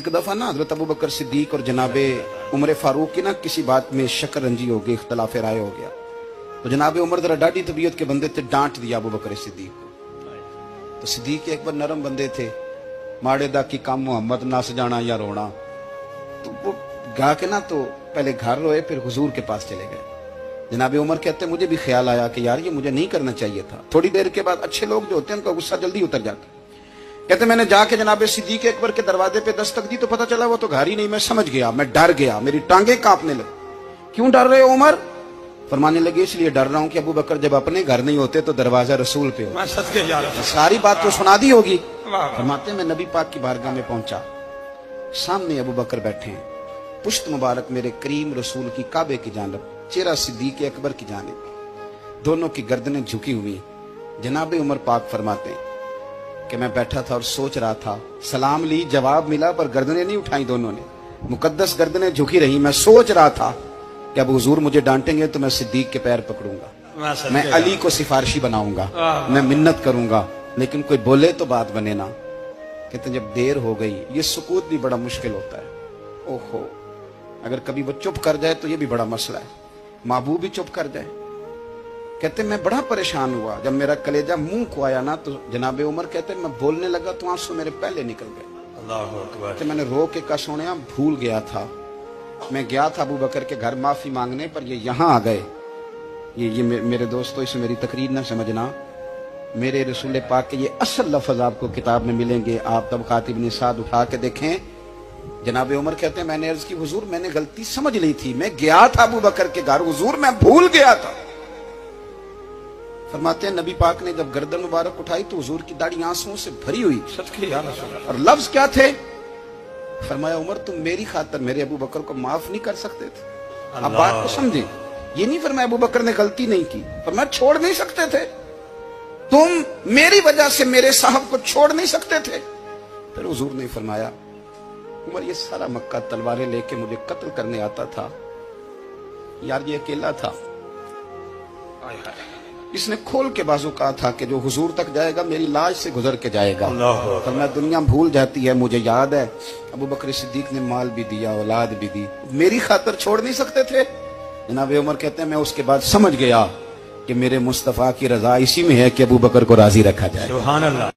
एक दफा ना हजरत अबू बकर सिद्दीक और जनाबे उमर फारूक की ना किसी बात में शक्कर रंजी हो गई, इख्तलाफ राय हो गया। तो जनाबे उमर जरा डाढ़ी तबीयत के बंदे थे, डांट दिया अबू बकर सिद्दीक को। तो सिद्दीक एक बार नरम बंदे थे, माड़े दा की काम मोहम्मद नस जाना या रोना। तो वो गा के ना तो पहले घर रोए, फिर हुजूर के पास चले गए। जनाबे उमर कहते मुझे भी ख्याल आया कि यार ये मुझे नहीं करना चाहिए था। थोड़ी देर के बाद अच्छे लोग जो होते हैं उनका गुस्सा जल्दी उतर जाता है। कहते मैंने जाके जनाबे सिद्दीक अकबर के दरवाजे पे दस्तक दी तो पता चला वो तो घर ही नहीं। मैं समझ गया, मैं डर गया, मेरी टांगे कांपने लगी। क्यों डर रहे हो उमर? फरमाने लगे इसलिए डर रहा हूं कि अबू बकर जब अपने घर नहीं होते तो दरवाजा रसूल पे हो। सारी बात तो सुना दी होगी। फरमाते मैं नबी पाक की बारगाह में पहुंचा, सामने अबू बकर बैठे हैं, पुश्त मुबारक मेरे करीम रसूल की काबे की जानब, चेहरा सिद्दीक अकबर की जानब, दोनों की गर्दनें झुकी हुई। जनाबे उमर पाक फरमाते कि मैं बैठा था और सोच रहा था, सलाम ली, जवाब मिला, पर गर्दनें नहीं उठाई दोनों ने, मुकद्दस गर्दनें झुकी रही। मैं सोच रहा था कि अब हुजूर मुझे डांटेंगे तो मैं सिद्दीक के पैर पकड़ूंगा, मैं अली को सिफारिशी बनाऊंगा, मैं मिन्नत करूंगा, लेकिन कोई बोले तो बात बने ना। कहते जब देर हो गई, ये सुकूत भी बड़ा मुश्किल होता है। ओहो, अगर कभी वो चुप कर जाए तो ये भी बड़ा मसला है, महबूब भी चुप कर जाए। कहते मैं बड़ा परेशान हुआ, जब मेरा कलेजा मुंह को आया ना तो जनाबे उमर कहते मैं बोलने लगा तो आंसू मेरे पहले निकल गए। अल्लाहु अकबर। कहते मैंने रो के कहा सोनिया भूल गया था, मैं गया था अबू बकर के घर माफी मांगने, पर ये यहाँ आ गए। ये मेरे दोस्तों इसे मेरी तकरीर ना समझना, मेरे रसूल पाक के ये असल लफ्ज आपको किताब में मिलेंगे। आप तबक़ात इब्न साद उठा के देखें। जनाबे उमर कहते हैं मैंने अर्ज की हुजूर मैंने गलती समझ ली थी, मैं गया था अबू बकर के घर, हुजूर मैं भूल गया था। फरमाते हैं नबी पाक ने जब गर्दन मुबारक उठाई तो हुजूर की दाढ़ी आंसुओं से भरी हुई। और लफ्ज क्या थे? फरमाया उमर तुम मेरी खातर मेरे अबू बकर को माफ नहीं कर सकते थे? आप बात को समझे, ये नहीं फरमाया अबू बकर ने गलती नहीं की, फरमाया छोड़ नहीं सकते थे, तुम मेरी वजह से मेरे साहब को छोड़ नहीं सकते थे। फिर हुजूर ने फरमाया उमर ये सारा मक्का तलवारें लेके मुझे कत्ल करने आता था, यार ये अकेला था, इसने खोल के बाजू कहा था कि जो हुजूर तक जाएगा मेरी लाश से गुजर के जाएगा। तो मैं दुनिया भूल जाती है, मुझे याद है अबू बकर सिद्दीक ने माल भी दिया, औलाद भी दी, मेरी खातर छोड़ नहीं सकते थे। जनाब उमर कहते हैं मैं उसके बाद समझ गया कि मेरे मुस्तफा की रजा इसी में है कि अबू बकर को राजी रखा जाए। सुभान अल्लाह।